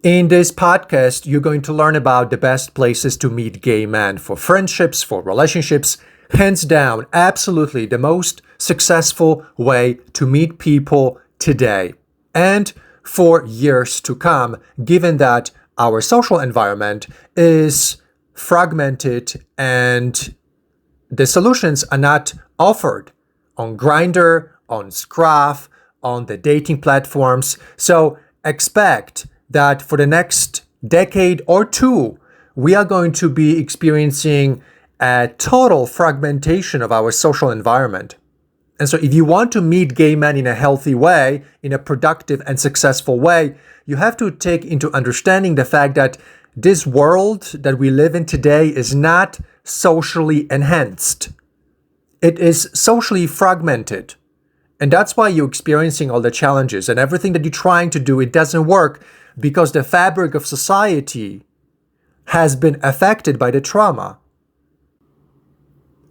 In this podcast, you're going to learn about the best places to meet gay men for friendships, for relationships. Hands down, absolutely the most successful way to meet people today and for years to come, given that our social environment is fragmented and the solutions are not offered on Grindr, on Scruff, on the dating platforms. So expect that for the next decade or two, we are going to be experiencing a total fragmentation of our social environment. And so if you want to meet gay men in a healthy way, in a productive and successful way, you have to take into understanding the fact that this world that we live in today is not socially enhanced. It is socially fragmented. And that's why you're experiencing all the challenges and everything that you're trying to do, it doesn't work because the fabric of society has been affected by the trauma.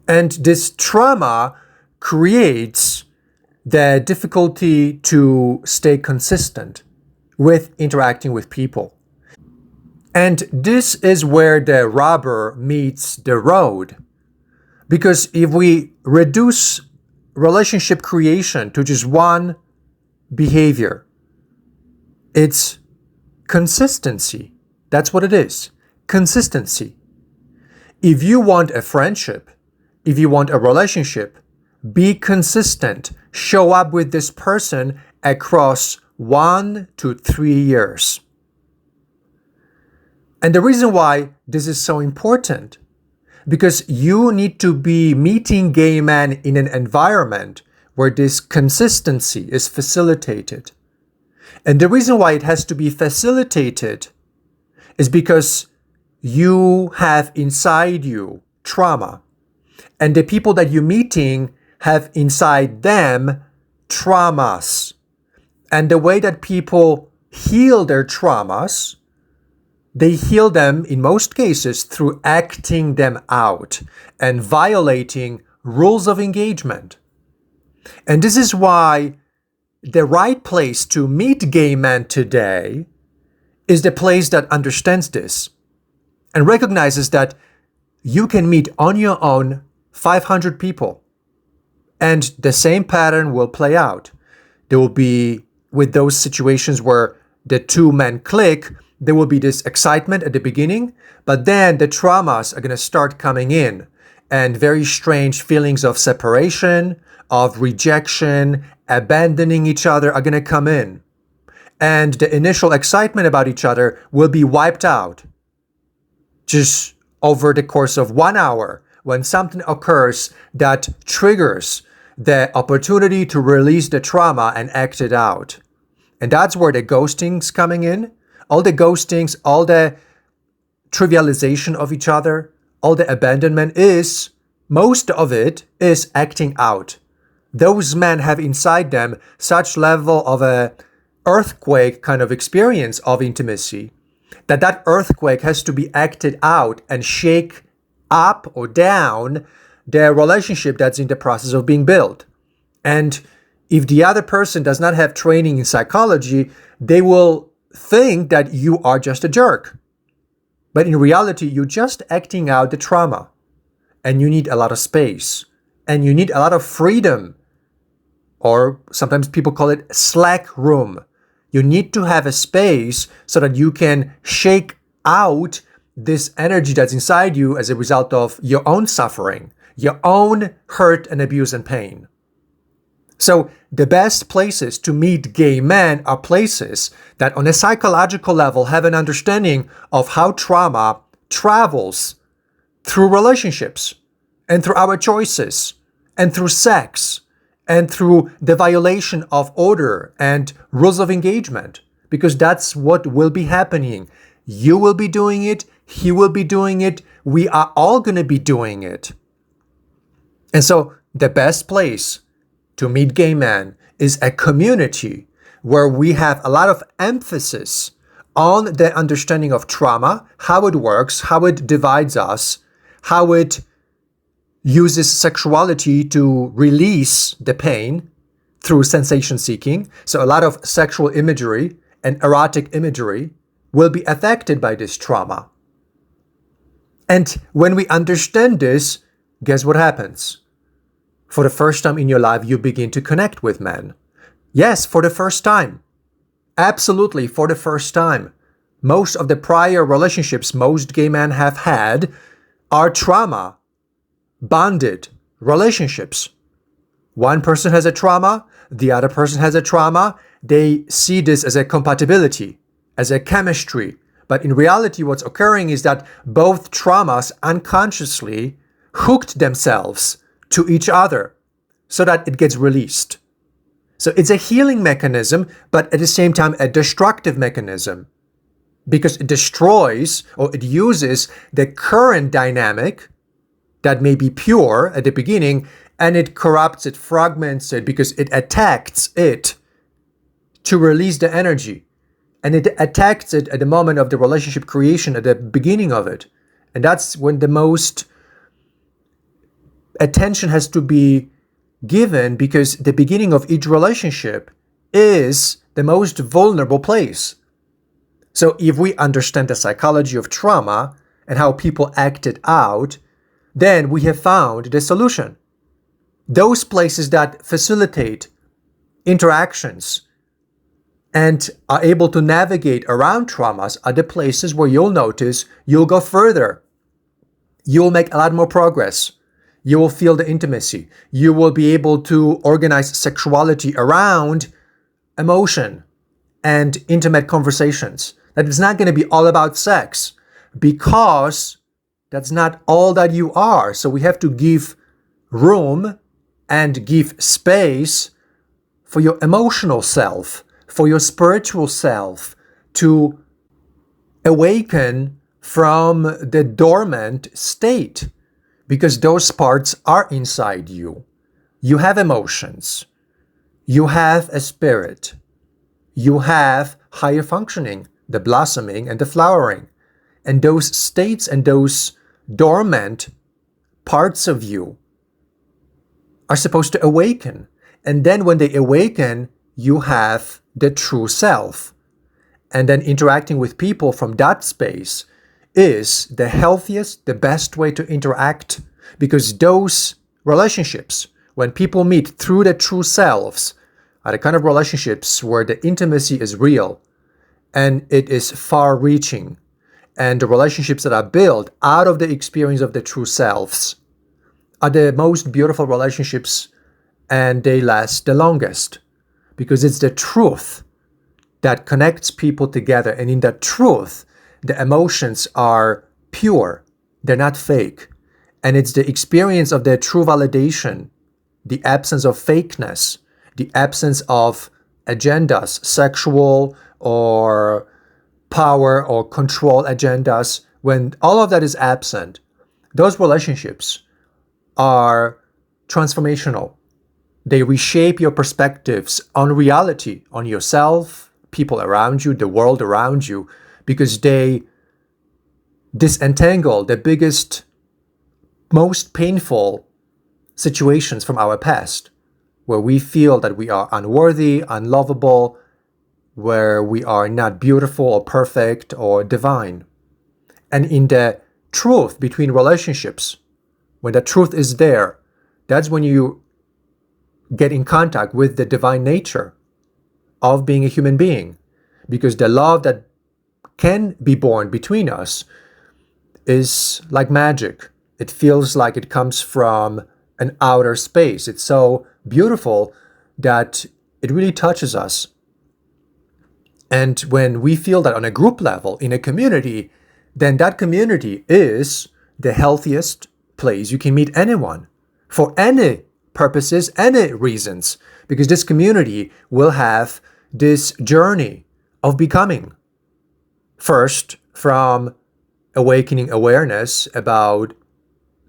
And this trauma creates the difficulty to stay consistent with interacting with people. And this is where the rubber meets the road. Because if we reduce relationship creation to just one behavior, it's consistency. That's what it is. Consistency. If you want a friendship, if you want a relationship, be consistent. Show up with this person across 1 to 3 years. And the reason why this is so important, because you need to be meeting gay men in an environment where this consistency is facilitated. And the reason why it has to be facilitated is because you have inside you trauma. And the people that you're meeting have inside them traumas. And the way that people heal their traumas, they heal them in most cases through acting them out and violating rules of engagement. And this is why the right place to meet gay men today is the place that understands this and recognizes that you can meet on your own 500 people and the same pattern will play out. There will be, with those situations where the two men click, there will be this excitement at the beginning, but then the traumas are going to start coming in and very strange feelings of separation, of rejection, abandoning each other are going to come in. And the initial excitement about each other will be wiped out just over the course of 1 hour when something occurs that triggers the opportunity to release the trauma and act it out. And that's where the ghosting's coming in. All the ghostings, all the trivialization of each other, all the abandonment is, most of it is acting out. Those men have inside them such level of a earthquake kind of experience of intimacy that earthquake has to be acted out and shake up or down the relationship that's in the process of being built. And if the other person does not have training in psychology, they will think that you are just a jerk. But in reality, you're just acting out the trauma. And you need a lot of space. And you need a lot of freedom. Or sometimes people call it slack room. You need to have a space so that you can shake out this energy that's inside you as a result of your own suffering, your own hurt and abuse and pain. So the best places to meet gay men are places that on a psychological level have an understanding of how trauma travels through relationships and through our choices and through sex and through the violation of order and rules of engagement, because that's what will be happening. You will be doing it. He will be doing it. We are all going to be doing it. And so the best place to meet gay men is a community where we have a lot of emphasis on the understanding of trauma, how it works, how it divides us, how it uses sexuality to release the pain through sensation seeking. So a lot of sexual imagery and erotic imagery will be affected by this trauma. And when we understand this, guess what happens? For the first time in your life, you begin to connect with men. Yes, for the first time. Absolutely, for the first time. Most of the prior relationships most gay men have had are trauma bonded relationships. One person has a trauma, the other person has a trauma. They see this as a compatibility, as a chemistry. But in reality, what's occurring is that both traumas unconsciously hooked themselves to each other so that it gets released. So it's a healing mechanism, but at the same time, a destructive mechanism, because it destroys or it uses the current dynamic that may be pure at the beginning, and it corrupts it, fragments it, because it attacks it to release the energy. And it attacks it at the moment of the relationship creation, at the beginning of it. And that's when the most attention has to be given, because the beginning of each relationship is the most vulnerable place. So if we understand the psychology of trauma and how people act it out, then we have found the solution. Those places that facilitate interactions and are able to navigate around traumas are the places where you'll notice you'll go further. You'll make a lot more progress. You will feel the intimacy. You will be able to organize sexuality around emotion and intimate conversations. That it's not going to be all about sex, because that's not all that you are. So we have to give room and give space for your emotional self, for your spiritual self to awaken from the dormant state, because those parts are inside you. You have emotions. You have a spirit. You have higher functioning, the blossoming and the flowering. And those states and those dormant parts of you are supposed to awaken. And then when they awaken, you have the true self. And then interacting with people from that space is the healthiest, the best way to interact, because those relationships, when people meet through their true selves, are the kind of relationships where the intimacy is real and it is far-reaching. And the relationships that are built out of the experience of the true selves are the most beautiful relationships, and they last the longest, because it's the truth that connects people together. And in that truth, the emotions are pure. They're not fake. And it's the experience of their true validation, the absence of fakeness, the absence of agendas, sexual or power or control agendas. When all of that is absent, those relationships are transformational. They reshape your perspectives on reality, on yourself, people around you, the world around you, because they disentangle the biggest, most painful situations from our past, where we feel that we are unworthy, unlovable, where we are not beautiful or perfect or divine. And in the truth between relationships, when the truth is there, that's when you get in contact with the divine nature of being a human being. Because the love that can be born between us is like magic. It feels like it comes from an outer space. It's so beautiful that it really touches us. And when we feel that on a group level, in a community, then that community is the healthiest place you can meet anyone for any purposes, any reasons, because this community will have this journey of becoming. First, from awakening awareness about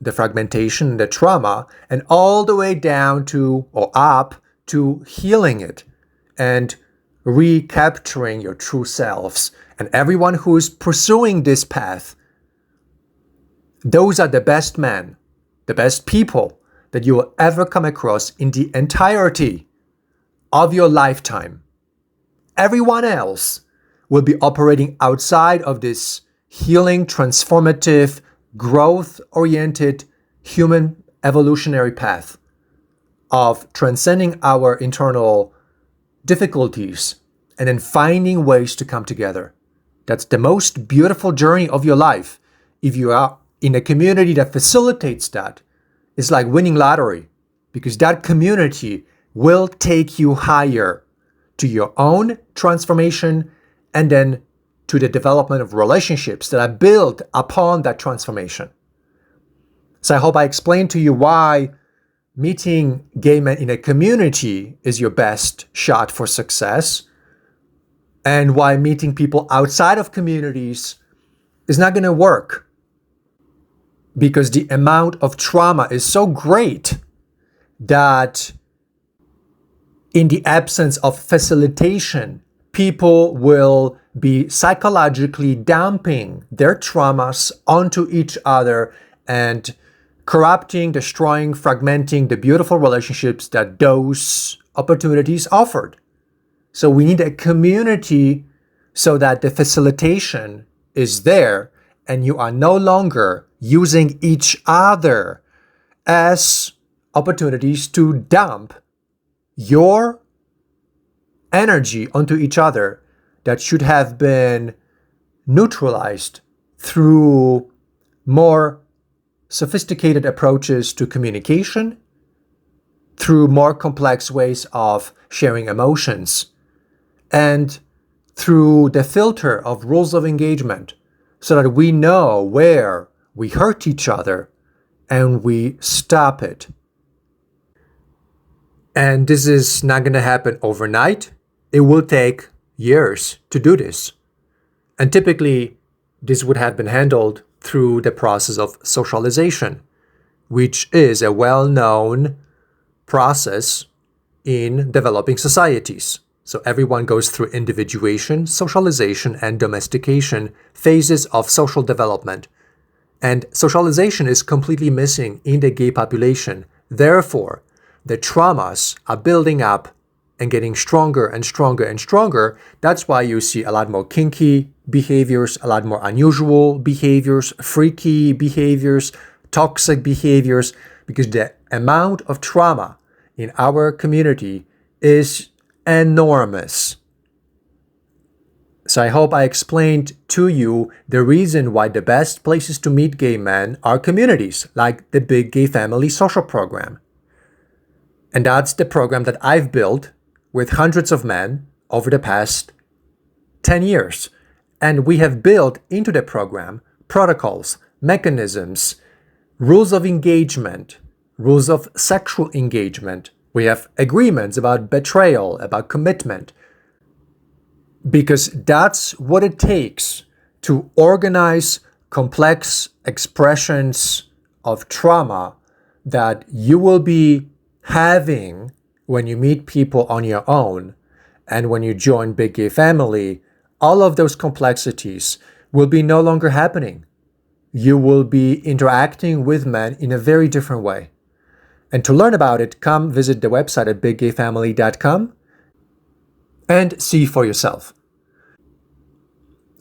the fragmentation, the trauma, and all the way down to, or up to, healing it and recapturing your true selves. And everyone who is pursuing this path, those are the best men, the best people that you will ever come across in the entirety of your lifetime. Everyone else will be operating outside of this healing, transformative, growth-oriented human evolutionary path of transcending our internal difficulties and then finding ways to come together. That's the most beautiful journey of your life. If you are in a community that facilitates that, it's like winning lottery, because that community will take you higher to your own transformation and then to the development of relationships that are built upon that transformation. So I hope I explained to you why meeting gay men in a community is your best shot for success, and why meeting people outside of communities is not going to work, because the amount of trauma is so great that in the absence of facilitation, people will be psychologically dumping their traumas onto each other and corrupting, destroying, fragmenting the beautiful relationships that those opportunities offered. So we need a community so that the facilitation is there and you are no longer using each other as opportunities to dump your energy onto each other that should have been neutralized through more sophisticated approaches to communication, through more complex ways of sharing emotions, and through the filter of rules of engagement, so that we know where we hurt each other and we stop it. And this is not going to happen overnight. It will take years to do this. And typically, this would have been handled through the process of socialization, which is a well-known process in developing societies. So everyone goes through individuation, socialization, and domestication phases of social development. And socialization is completely missing in the gay population. Therefore, the traumas are building up and getting stronger and stronger and stronger. That's why you see a lot more kinky behaviors, a lot more unusual behaviors, freaky behaviors, toxic behaviors, because the amount of trauma in our community is enormous. So I hope I explained to you the reason why the best places to meet gay men are communities like the Big Gay Family Social Program. And that's the program that I've built with hundreds of men over the past 10 years. And we have built into the program protocols, mechanisms, rules of engagement, rules of sexual engagement. We have agreements about betrayal, about commitment, because that's what it takes to organize complex expressions of trauma that you will be having when you meet people on your own. And when you join Big Gay Family, all of those complexities will be no longer happening. You will be interacting with men in a very different way. And to learn about it, come visit the website at biggayfamily.com and see for yourself.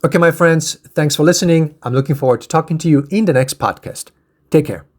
Okay, my friends, thanks for listening. I'm looking forward to talking to you in the next podcast. Take care.